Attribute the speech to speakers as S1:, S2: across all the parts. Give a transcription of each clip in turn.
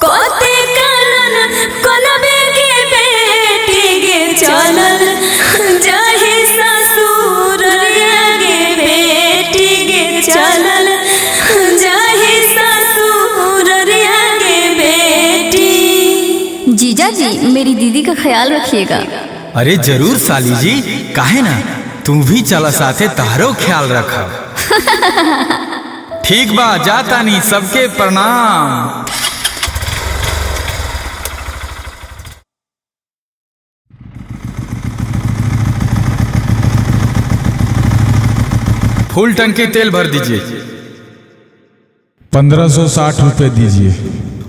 S1: कोते कानन कोनबे के बेटी गे चलल जाहे ससुर गे बेटी गे चलल जाहे ससुर गे बेटी।
S2: जीजा जी मेरी दीदी का ख्याल रखिएगा।
S3: अरे जरूर साली जी, काहे ना, तू भी चला साथे, तारो ख्याल रखा। ठीक बा, जाता नहीं, सबके प्रणाम। फुल टंकी तेल भर दीजिए।
S4: 1560 रुपए दीजिए।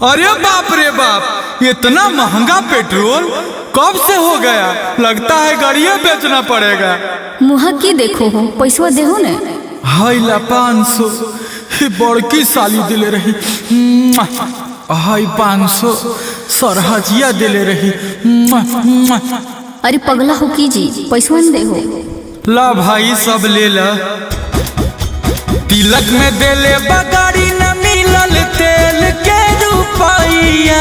S3: अरे बाप रे बाप, इतना महंगा पेट्रोल कब से हो गया? लगता है गाड़ियां बेचना पड़ेगा।
S2: मुहा की देखो हो, पैसा देहो ने।
S3: हाय ला 500, बड़की साली दिले रही। हाय 500 सरहजिया दिले रही।
S2: अरे पगला हो की जी, पैसा न देहो।
S3: ला भाई सब ले ला। तिलक में देले बगाड़ी न मिलल तेल के रुपैया।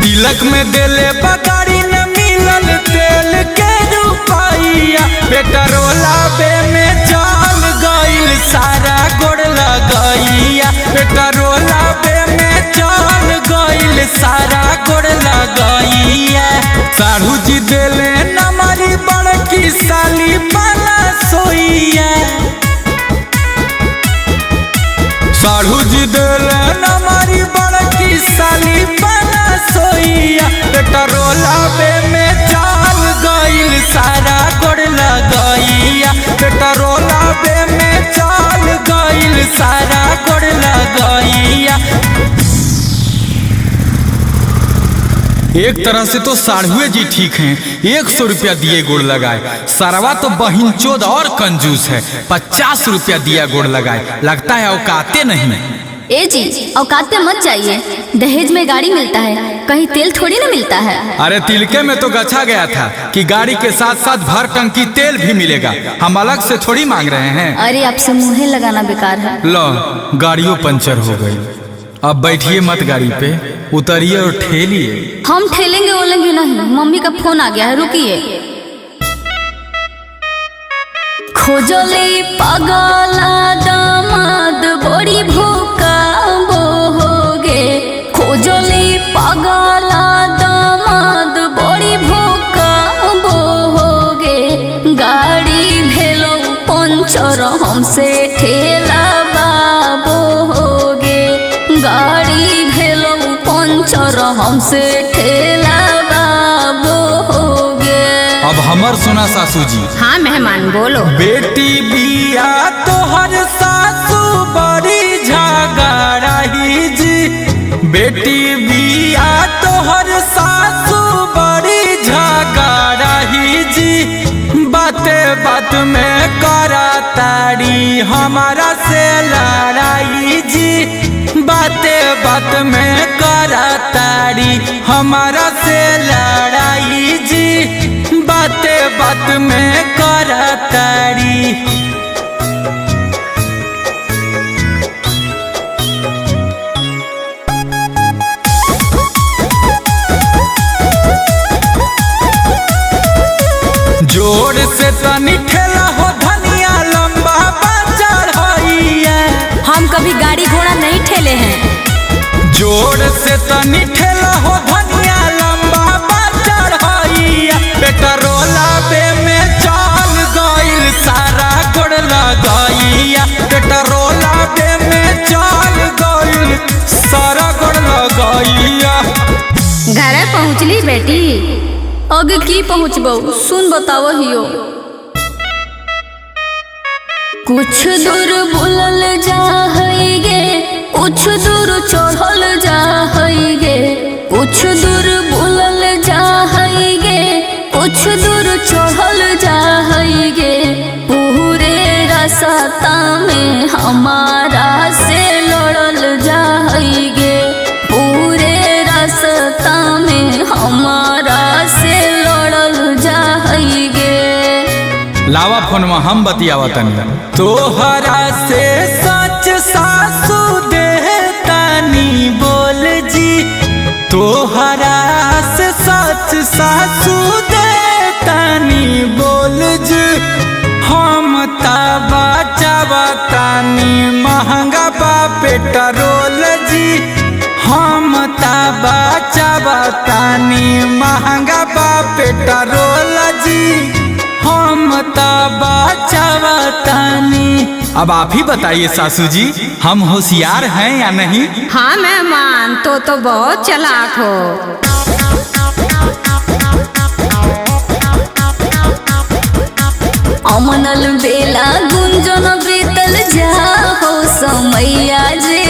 S3: तिलक में देले बगाड़ी न मिलल तेल के रुपैया। पेट्रोला बे में चल गइल सारा गोड़ लगैया। पेट्रोला बे में चल गइल सारा गोड़ लगैया। साढ़ू जी देले नमरी बड़की साली बना सोइया। साढ़ू जी देले नमरी बड़की साली बना सोइया। पेट्रोला बे में चल गइल सारा गोड़ लगैया। पेट्रोला बे में चल गइल सारा गोड़ लगैया। एक तरह से तो साढ़ुए जी ठीक हैं, 100 रुपया दिए गोड़ लगाए। सारवा तो बहिन चोद और कंजूस है, 50 रुपया दिया गोड़ लगाए। लगता है औकाते नहीं।
S2: ए जी औकात में मत जाइए, दहेज में गाड़ी मिलता है, कहीं तेल थोड़ी ना मिलता है।
S3: अरे तिलके में तो गछा गया था कि गाड़ी के साथ साथ भर टंकी तेल भी मिलेगा। हम अलग से थोड़ी मांग रहे हैं।
S2: अरे आपसे मुँहे लगाना बेकार है।
S3: लो, गाड़ियों पंचर हो गई। अब बैठिए मत गाड़ी पे, उतरिए और ठेलिए।
S2: हम ठेलेंगे बोलेंगे नहीं, मम्मी का फोन आ गया है, रुकिए। खोजली पगला दामाद बड़ी भूखा बोहोगे। खोजली पगला दामाद बड़ी भूखा बोहोगे। गाड़ी भेलो पंचर हमसे ठेला बोहोगे। गाड़ी भेलो पंचर हमसे ठेला बोहोगे।
S3: अब हमर सुना सासू जी।
S2: हाँ मेहमान बोलो।
S3: बेटी बिया तोहर सासू बड़ी झगड़ाही जी। बेटी बिया तोहर सासू बड़ी झगड़ाही जी। बाते बात में करा तारी हमारा से लड़ाई जी। बाते बात में करा तारी हमारा से लड़ाई जी। बाते बात में करा तारी। जोर से तनी ठेला हो धनिया लंबा बाजार होइया।
S2: हम कभी गाड़ी घोड़ा नहीं ठेले हैं।
S3: जोर से तनी ठेला हो धनिया लंबा बाजार होइया। पेट्रोला बे में चल गइल सारा गोड़ लगैया। पेट्रोला बे में चल गइल सारा गोड़ लगैया।
S2: घर पहुँचली बेटी? आगे की पहुँचबो सुन बताव हियो। कुछ दूर बुलल जाहैगे, कुछ दूर चढ़ल जाहैगे। कुछ दूर बुलल जाहैगे, कुछ दूर चढ़ल जाहैगे। पूरे रास्ता में हमारा से लड़ल जाहैगे। पूरे रास्ता में हमारा से लड़ल जाहैगे।
S3: लावा फोन में हम बतियावा तनी। तोहरा से सच सासू दे पेट्रोल जी, हम ता बचावतानी महंगा बा पेट्रोल जी, हम ता बचावतानी। अब आप ही बताइए सासू जी, हम होशियार हैं या नहीं?
S2: हाँ मेहमान, तो बहुत चालाक हो।
S1: अमनल बेला गुंजन बीतल जा हो समैया जे,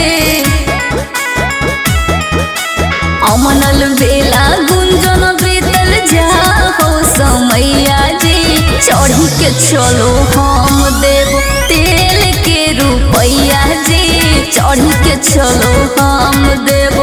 S1: अमनल बेला गुंजन बीतल जा हो समैया जे। चढ़ी के चलो हम देव तेल के रुपैया जी, चढ़ी के चलो हम देव